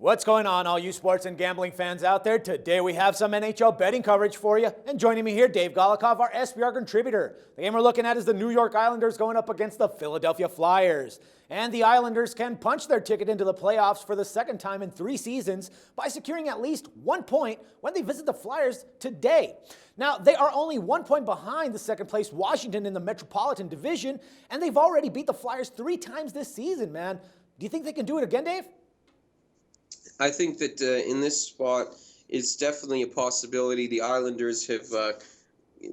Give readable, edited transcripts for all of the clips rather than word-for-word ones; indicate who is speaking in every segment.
Speaker 1: What's going on, all you sports and gambling fans out there? Today we have some NHL betting coverage for you. And joining me here, Dave Golikov, our SBR contributor. The game we're looking at is the New York Islanders going up against the Philadelphia Flyers. And the Islanders can punch their ticket into the playoffs for the second time in 3 seasons by securing at least 1 point when they visit the Flyers today. Now, they are only 1 point behind the second place Washington in the Metropolitan Division, and they've already beat the Flyers 3 times this season, man. Do you think they can do it again, Dave?
Speaker 2: I think that in this spot, it's definitely a possibility. The Islanders have,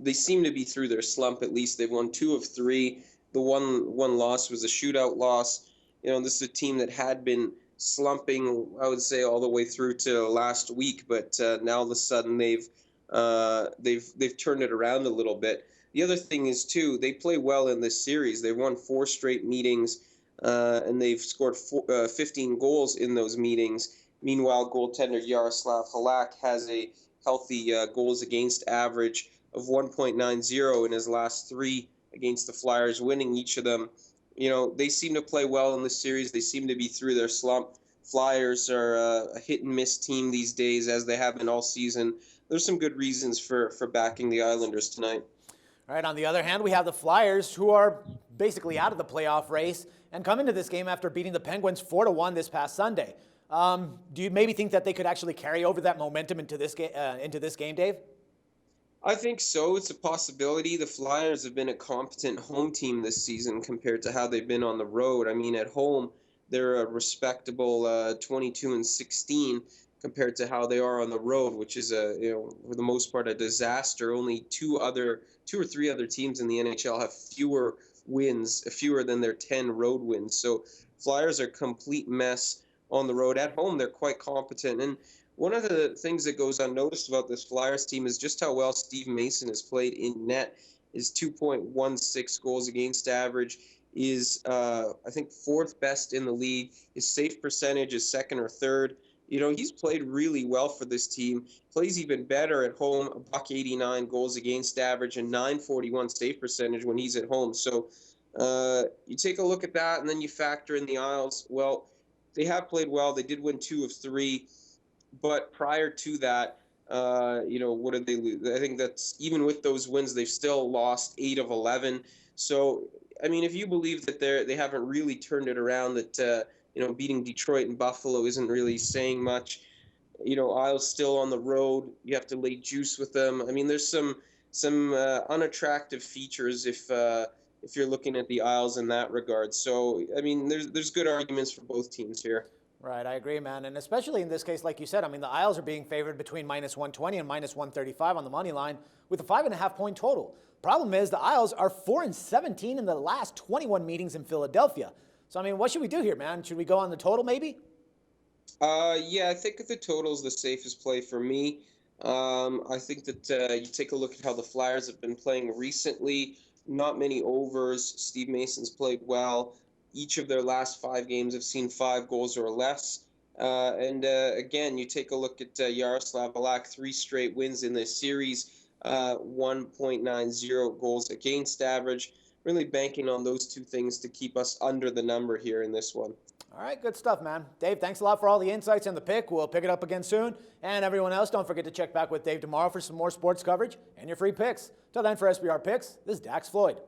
Speaker 2: they seem to be through their slump at least. They've won 2 of 3. The one loss was a shootout loss. You know, this is a team that had been slumping, I would say, all the way through to last week, but now all of a sudden they've turned it around a little bit. The other thing is, too, they play well in this series. They've won 4 straight meetings, and they've scored 15 goals in those meetings. Meanwhile, goaltender Yaroslav Halak has a healthy goals against average of 1.90 in his last 3 against the Flyers, winning each of them. You know, they seem to play well in this series. They seem to be through their slump. Flyers are a hit-and-miss team these days, as they have been all season. There's some good reasons for backing the Islanders tonight.
Speaker 1: All right, on the other hand, we have the Flyers, who are basically out of the playoff race and come into this game after beating the Penguins 4-1 this past Sunday. Do you maybe think that they could actually carry over that momentum into this game, Dave?
Speaker 2: I think so. It's a possibility. The Flyers have been a competent home team this season compared to how they've been on the road. I mean, at home, they're a respectable 22-16 compared to how they are on the road, which is for the most part, a disaster. Only 2 or 3 other teams in the NHL have fewer than their 10 road wins. So Flyers are a complete mess on the road. At home, they're quite competent. And one of the things that goes unnoticed about this Flyers team is just how well Steve Mason has played in net. His 2.16 goals against average is, I think, 4th best in the league. His save percentage is 2nd or 3rd. You know, he's played really well for this team. Plays even better at home, $1.89 goals against average and .941 save percentage when he's at home. So you take a look at that, and then you factor in the Isles. Well, they have played well. They did win 2 of 3, but prior to that, what did they lose? I think that's even with those wins, they've still lost 8 of 11. So, I mean, if you believe that they haven't really turned it around, that beating Detroit and Buffalo isn't really saying much. You know, Isles still on the road. You have to lay juice with them. I mean, there's some unattractive features if you're looking at the Isles in that regard. So, I mean, there's good arguments for both teams here.
Speaker 1: Right, I agree, man. And especially in this case, like you said, I mean, the Isles are being favored between -120 and -135 on the money line with a 5.5-point total. Problem is, the Isles are 4-17 in the last 21 meetings in Philadelphia. So, I mean, what should we do here, man? Should we go on the total, maybe?
Speaker 2: Yeah, I think the total is the safest play for me. I think that you take a look at how the Flyers have been playing recently. Not many overs. Steve Mason's played well. Each of their last 5 games have seen 5 goals or less. Again, you take a look at Yaroslav Halak, 3 straight wins in this series, 1.90 goals against average. Really banking on those 2 things to keep us under the number here in this one.
Speaker 1: All right, good stuff, man. Dave, thanks a lot for all the insights and the pick. We'll pick it up again soon. And everyone else, don't forget to check back with Dave tomorrow for some more sports coverage and your free picks. Till then, for SBR Picks, this is Dax Floyd.